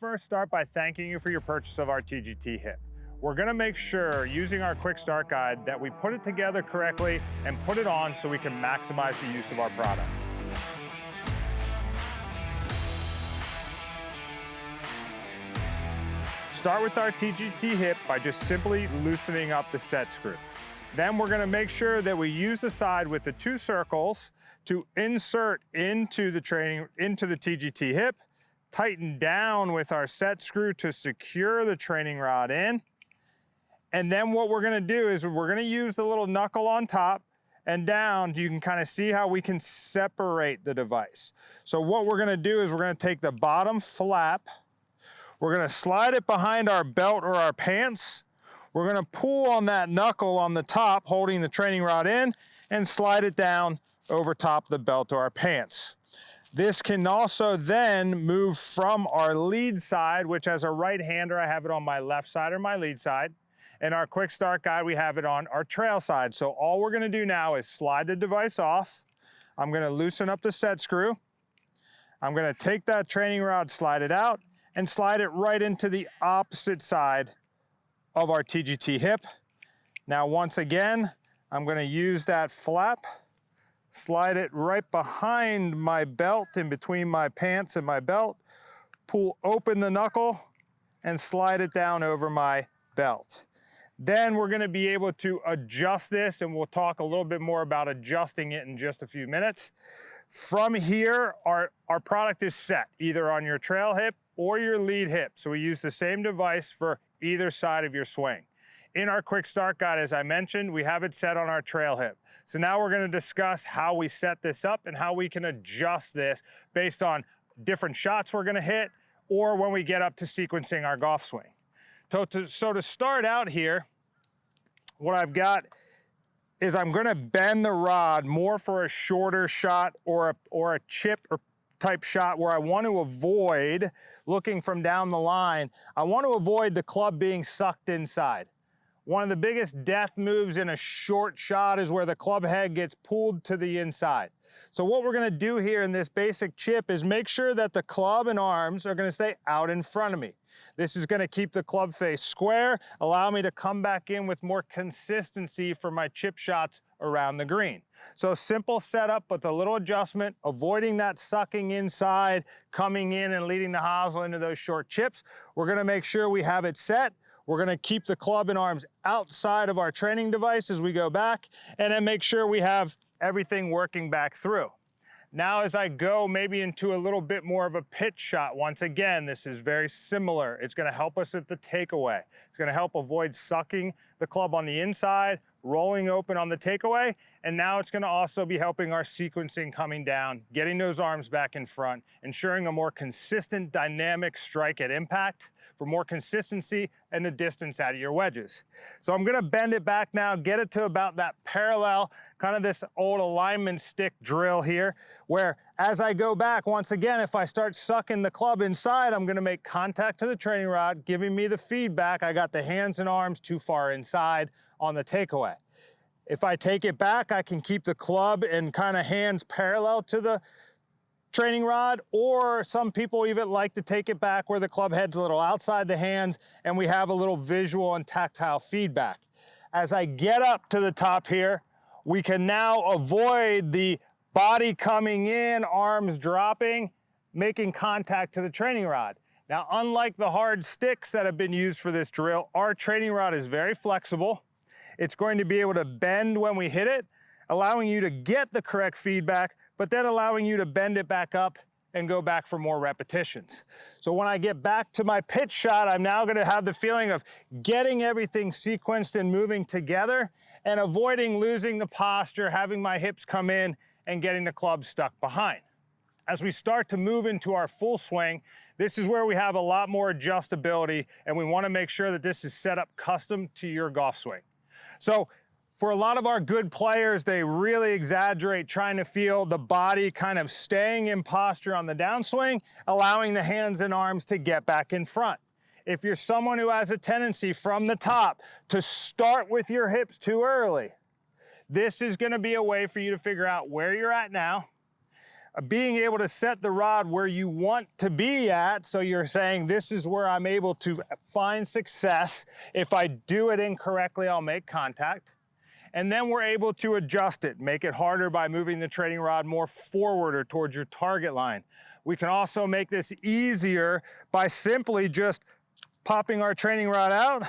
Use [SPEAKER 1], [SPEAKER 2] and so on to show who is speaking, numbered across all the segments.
[SPEAKER 1] first start by thanking you for your purchase of our TGT Hip. We're gonna make sure, using our quick start guide, that we put it together correctly and put it on so we can maximize the use of our product. Start with our TGT Hip by just simply loosening up the set screw. Then we're gonna make sure that we use the side with the 2 circles to insert into the TGT Hip, tighten down with our set screw to secure the training rod in. And then what we're gonna do is we're gonna use the little knuckle on top and down. You can kind of see how we can separate the device. So what we're gonna do is we're gonna take the bottom flap, we're gonna slide it behind our belt or our pants. We're gonna pull on that knuckle on the top, holding the training rod in, and slide it down over top of the belt or our pants. This can also then move from our lead side, which as a right-hander, I have it on my left side or my lead side. And our quick start guide, we have it on our trail side. So all we're gonna do now is slide the device off. I'm gonna loosen up the set screw. I'm gonna take that training rod, slide it out, and slide it right into the opposite side of our TGT Hip. Now, once again, I'm gonna use that flap, slide it right behind my belt, in between my pants and my belt, pull open the knuckle, and slide it down over my belt. Then we're gonna be able to adjust this, and we'll talk a little bit more about adjusting it in just a few minutes. From here, our product is set, either on your trail hip or your lead hip. So we use the same device for either side of your swing. In our quick start guide, as I mentioned, we have it set on our trail hip. So now we're gonna discuss how we set this up and how we can adjust this based on different shots we're gonna hit or when we get up to sequencing our golf swing. So to start out here, what I've got is I'm gonna bend the rod more for a shorter shot or a chip or type shot where I want to avoid, looking from down the line, I want to avoid the club being sucked inside. One of the biggest death moves in a short shot is where the club head gets pulled to the inside. So what we're gonna do here in this basic chip is make sure that the club and arms are gonna stay out in front of me. This is gonna keep the club face square, allow me to come back in with more consistency for my chip shots around the green. So simple setup, but a little adjustment, avoiding that sucking inside, coming in and leading the hosel into those short chips. We're gonna make sure we have it set. We're gonna keep the club and arms outside of our training device as we go back, and then make sure we have everything working back through. Now as I go maybe into a little bit more of a pitch shot, once again, this is very similar. It's gonna help us at the takeaway. It's gonna help avoid sucking the club on the inside, rolling open on the takeaway, and now it's gonna also be helping our sequencing coming down, getting those arms back in front, ensuring a more consistent dynamic strike at impact for more consistency and the distance out of your wedges. So I'm gonna bend it back now, get it to about that parallel, kind of this old alignment stick drill here, where as I go back, once again, if I start sucking the club inside, I'm gonna make contact to the training rod, giving me the feedback. I got the hands and arms too far inside on the takeaway. If I take it back, I can keep the club and kind of hands parallel to the training rod, or some people even like to take it back where the club head's a little outside the hands and we have a little visual and tactile feedback. As I get up to the top here, we can now avoid the body coming in, arms dropping, making contact to the training rod. Now, unlike the hard sticks that have been used for this drill, our training rod is very flexible. It's going to be able to bend when we hit it, allowing you to get the correct feedback, but then allowing you to bend it back up and go back for more repetitions. So when I get back to my pitch shot, I'm now gonna have the feeling of getting everything sequenced and moving together and avoiding losing the posture, having my hips come in and getting the club stuck behind. As we start to move into our full swing, this is where we have a lot more adjustability, and we wanna make sure that this is set up custom to your golf swing. So for a lot of our good players, they really exaggerate trying to feel the body kind of staying in posture on the downswing, allowing the hands and arms to get back in front. If you're someone who has a tendency from the top to start with your hips too early, this is gonna be a way for you to figure out where you're at now, being able to set the rod where you want to be at, so you're saying this is where I'm able to find success. If I do it incorrectly, I'll make contact. And then we're able to adjust it, make it harder by moving the training rod more forward or towards your target line. We can also make this easier by simply just popping our training rod out,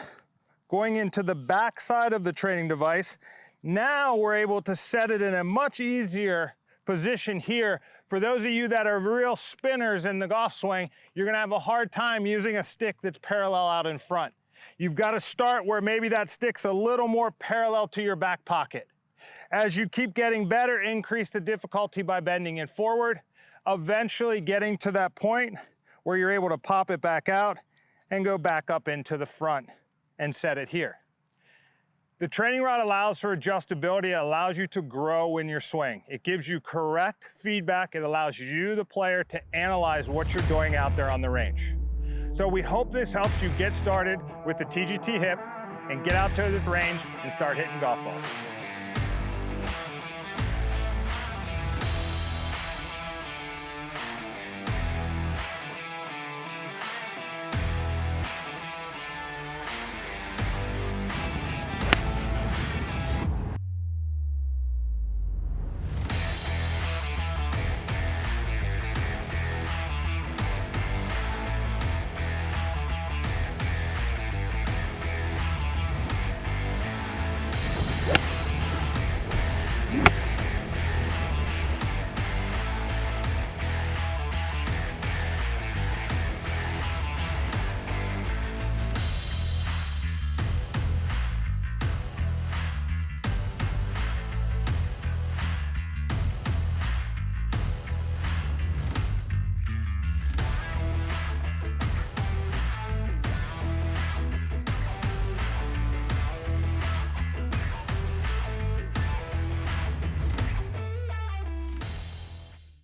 [SPEAKER 1] going into the back side of the training device. Now we're able to set it in a much easier position here. For those of you that are real spinners in the golf swing, you're gonna have a hard time using a stick that's parallel out in front. You've got to start where maybe that stick's a little more parallel to your back pocket. As you keep getting better, increase the difficulty by bending it forward, eventually getting to that point where you're able to pop it back out and go back up into the front and set it here. The training rod allows for adjustability. It allows you to grow in your swing. It gives you correct feedback. It allows you, the player, to analyze what you're doing out there on the range. So we hope this helps you get started with the TGT Hip and get out to the range and start hitting golf balls.